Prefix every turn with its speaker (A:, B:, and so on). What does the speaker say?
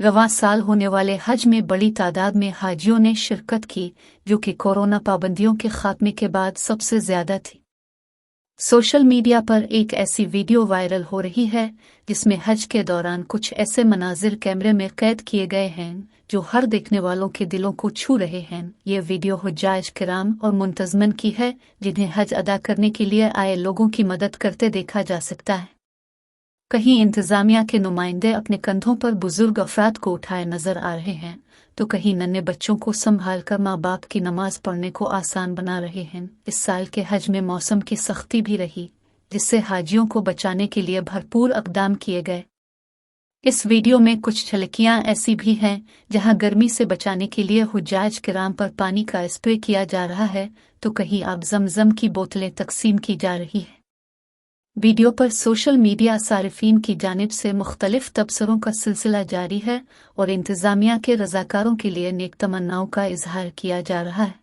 A: रवां साल होने वाले हज में बड़ी तादाद में हाजियों ने शिरकत की, जो कि कोरोना पाबंदियों के खात्मे के बाद सबसे ज्यादा थी। सोशल मीडिया पर एक ऐसी वीडियो वायरल हो रही है जिसमें हज के दौरान कुछ ऐसे मनाजिर कैमरे में कैद किए गए हैं जो हर देखने वालों के दिलों को छू रहे हैं। ये वीडियो हुज्जाज किराम और मुंतज़मिन की है जिन्हें हज अदा करने के लिए आए लोगों की मदद करते देखा जा सकता है। कहीं इंतजामिया के नुमाइंदे अपने कंधों पर बुजुर्ग अफराद को उठाए नजर आ रहे हैं, तो कहीं नन्हे बच्चों को संभाल कर माँ बाप की नमाज पढ़ने को आसान बना रहे हैं। इस साल के हज में मौसम की सख्ती भी रही, जिससे हाजियों को बचाने के लिए भरपूर इक़दाम किए गए। इस वीडियो में कुछ झलकियां ऐसी भी हैं जहां गर्मी से बचाने के लिए हुज्जाज किराम पर पानी का स्प्रे किया जा रहा है, तो कहीं अब जमजम की बोतलें तकसीम की जा रही है। वीडियो पर सोशल मीडिया सारिफीन की जानिब से मुख्तलिफ तबसरों का सिलसिला जारी है और इंतजामिया के रजाकारों के लिए नेक तमन्नाओं का इजहार किया जा रहा है।